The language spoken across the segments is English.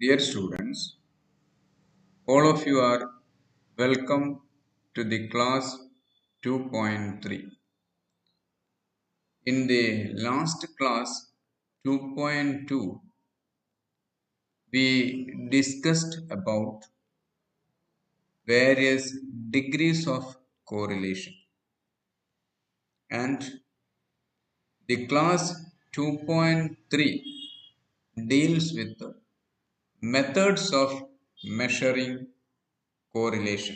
Dear students, all of you are welcome to the class 2.3. In the last class 2.2, we discussed about various degrees of correlation, and the class 2.3 deals with the methods of measuring correlation.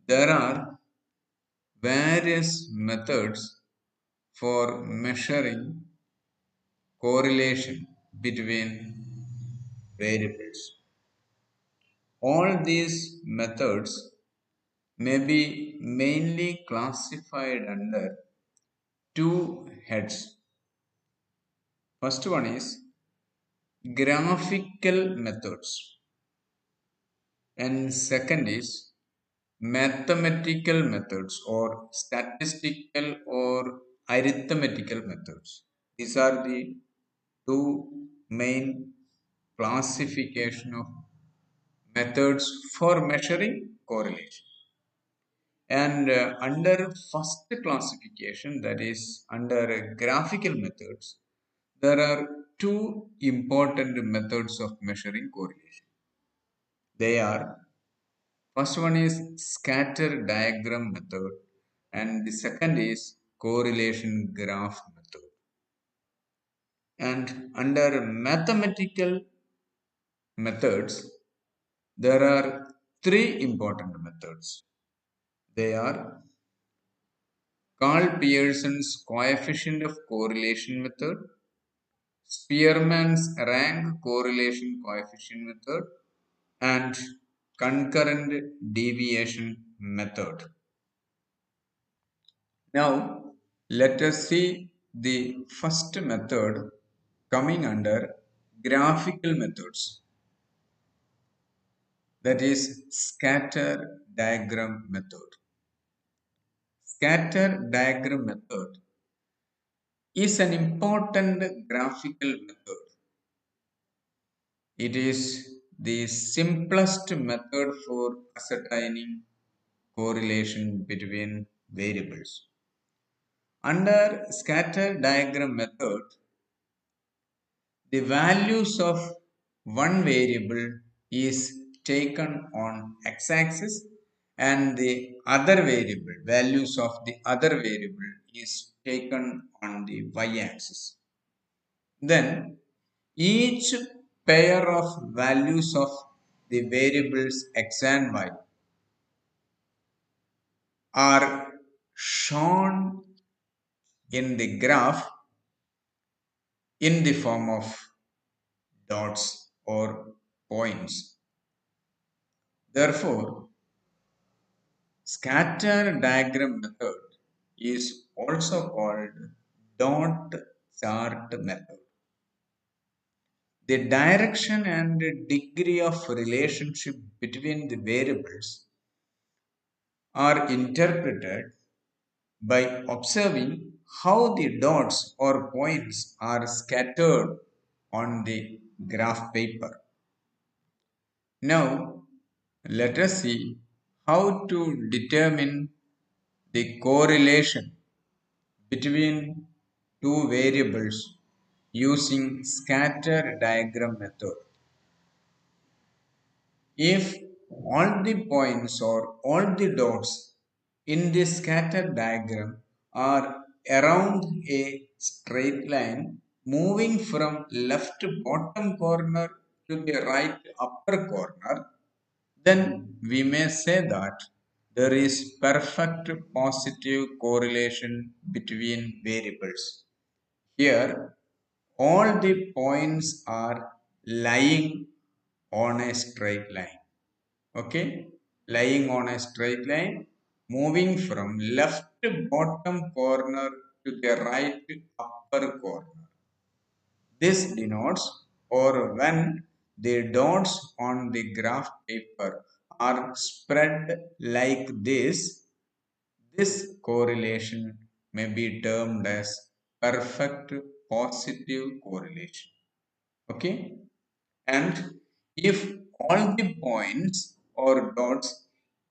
There are various methods for measuring correlation between variables. All these methods may be mainly classified under two heads. First one is graphical methods, and second is mathematical methods or statistical or arithmetical methods. These are the two main classification of methods for measuring correlation. And under first classification, that is under graphical methods, there are two important methods of measuring correlation. They are, first one is scatter diagram method, and the second is correlation graph method. And under mathematical methods, there are three important methods. They are Carl Pearson's coefficient of correlation method, Spearman's rank correlation coefficient method, and concurrent deviation method. Now, let us see the first method coming under graphical methods, that is scatter diagram method. Scatter diagram method is an important graphical method. It is the simplest method for ascertaining correlation between variables. Under scatter diagram method, the values of one variable is taken on x-axis and the other variable, values of the other variable is taken on the y-axis. Then each pair of values of the variables x and y are shown in the graph in the form of dots or points. Therefore, scatter diagram method is also called dot chart method. The direction and degree of relationship between the variables are interpreted by observing how the dots or points are scattered on the graph paper. Now, let us see how to determine the correlation between two variables using scatter diagram method. If all the points or all the dots in the scatter diagram are around a straight line moving from left bottom corner to the right upper corner, then we may say that there is perfect positive correlation between variables. Here, all the points are lying on a straight line. Okay, lying on a straight line, moving from left bottom corner to the right upper corner. This denotes, or when the dots on the graph paper are spread like this correlation may be termed as perfect positive correlation. Okay. And if all the points or dots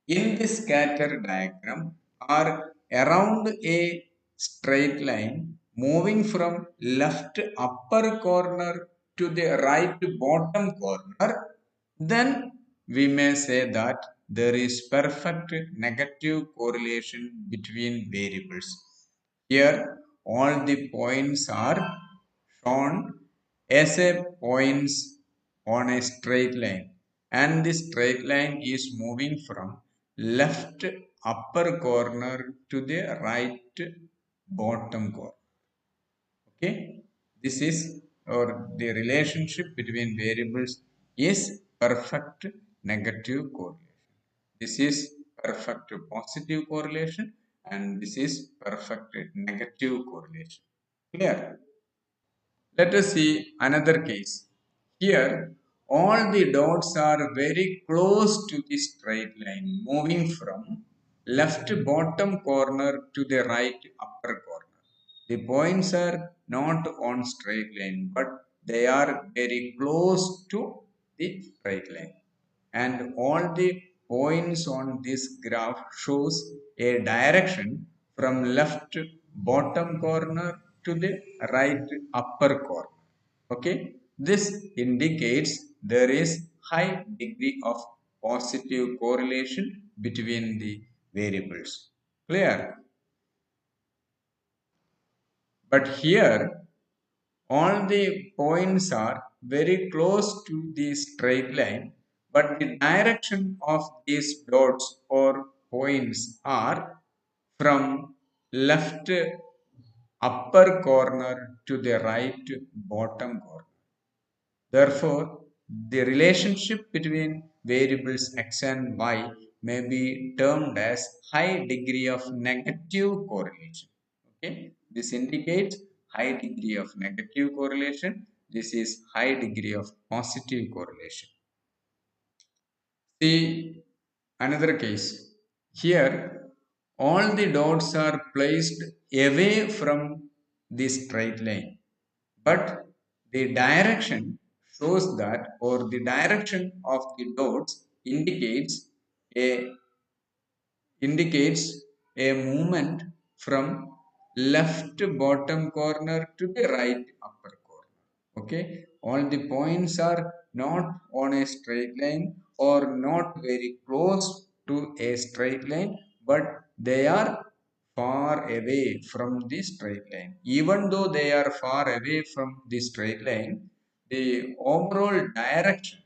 in the scatter diagram are around a straight line moving from left upper corner to the right bottom corner, then we may say that there is perfect negative correlation between variables. Here, all the points are shown as a points on a straight line, and this straight line is moving from left upper corner to the right bottom corner. Okay, this is, or the relationship between variables is perfect negative correlation. This is perfect positive correlation, and this is perfect negative correlation. Clear? Let us see another case. Here, all the dots are very close to the straight line, moving from left bottom corner to the right upper corner. The points are not on straight line, but they are very close to the straight line. And all the points on this graph shows a direction from left bottom corner to the right upper corner. Okay, this indicates there is high degree of positive correlation between the variables. Clear? But here all the points are very close to the straight line, but the direction of these dots or points are from left upper corner to the right bottom corner. Therefore, the relationship between variables x and y may be termed as high degree of negative correlation. Okay, this indicates high degree of negative correlation. This is high degree of positive correlation. See another case. Here, all the dots are placed away from the straight line, but the direction shows that, or the direction of the dots a indicates a movement from left bottom corner to the right upper corner. Okay, all the points are not on a straight line or not very close to a straight line, but they are far away from the straight line. Even though they are far away from the straight line, the overall direction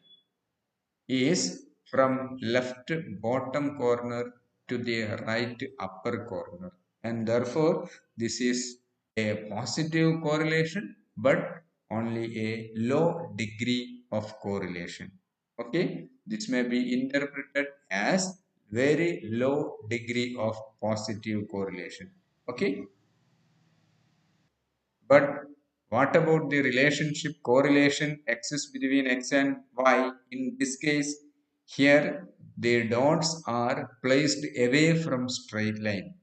is from left bottom corner to the right upper corner, and therefore this is a positive correlation but only a low degree of correlation. Okay, this may be interpreted as very low degree of positive correlation. Okay, but what about the relationship correlation exists between x and y? In this case, here the dots are placed away from straight line,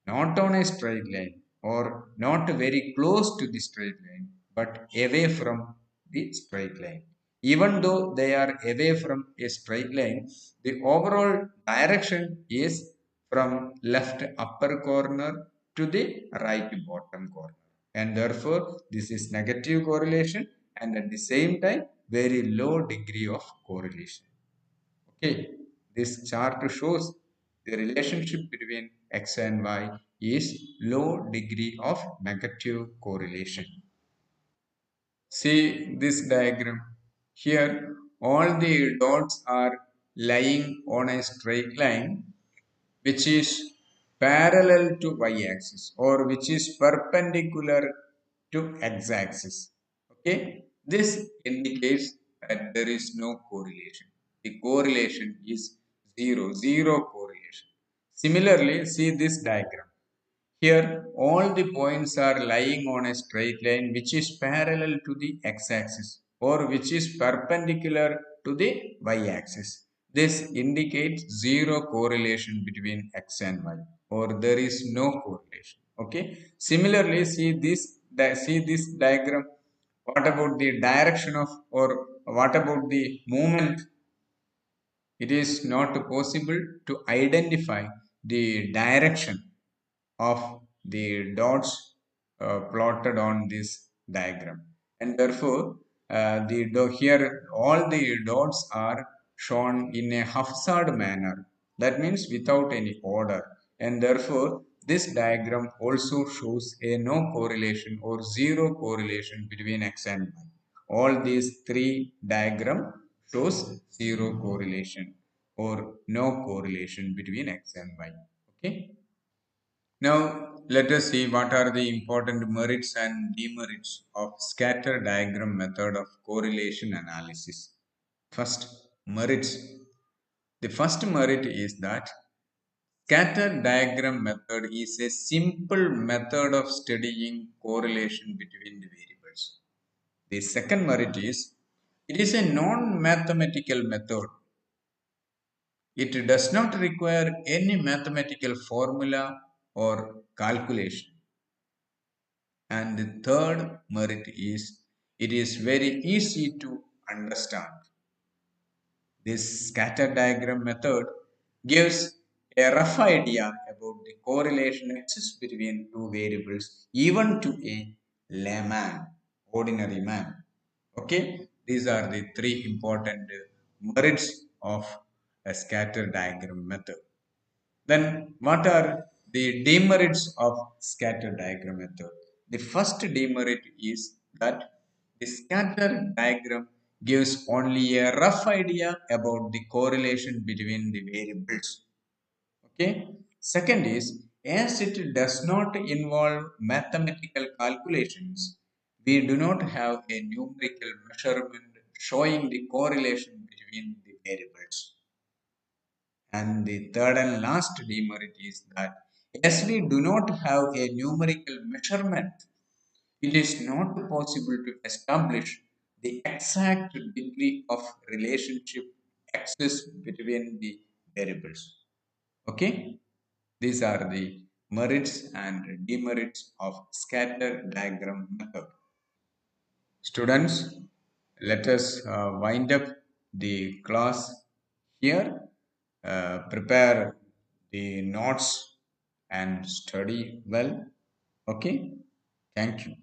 not on a straight line or not very close to the straight line, but away from the straight line. Even though they are away from a straight line, the overall direction is from left upper corner to the right bottom corner, and therefore this is negative correlation and at the same time very low degree of correlation. Okay, this chart shows the relationship between x and y is low degree of negative correlation. See this diagram. Here all the dots are lying on a straight line which is parallel to y-axis or which is perpendicular to x-axis. Okay, this indicates that there is no correlation. The correlation is zero correlation. Similarly, see this diagram. Here, all the points are lying on a straight line which is parallel to the x-axis or which is perpendicular to the y-axis. This indicates zero correlation between x and y, or there is no correlation. Okay. Similarly, see this diagram. What about the direction of, or what about the movement? It is not possible to identify the direction of the dots plotted on this diagram, and therefore here all the dots are shown in a haphazard manner, that means without any order, and therefore this diagram also shows a no correlation or zero correlation between x and y. All these three diagram shows zero correlation or no correlation between x and y. Okay. Now, let us see what are the important merits and demerits of scatter diagram method of correlation analysis. First, merits. The first merit is that scatter diagram method is a simple method of studying correlation between the variables. The second merit is it is a non-mathematical method. It does not require any mathematical formula or calculation. And the third merit is it is very easy to understand. This scatter diagram method gives a rough idea about the correlation exists between two variables, even to a layman, ordinary man. Okay, these are the three important merits of a scatter diagram method. Then, what are the demerits of scatter diagram method? The first demerit is that the scatter diagram gives only a rough idea about the correlation between the variables. Okay. Second is, as it does not involve mathematical calculations, we do not have a numerical measurement showing the correlation between the variables. And the third and last demerit is that as we do not have a numerical measurement, it is not possible to establish the exact degree of relationship exists between the variables. Okay, these are the merits and demerits of scatter diagram method. Students, let us wind up the class here. Prepare the notes and study well. Okay, thank you.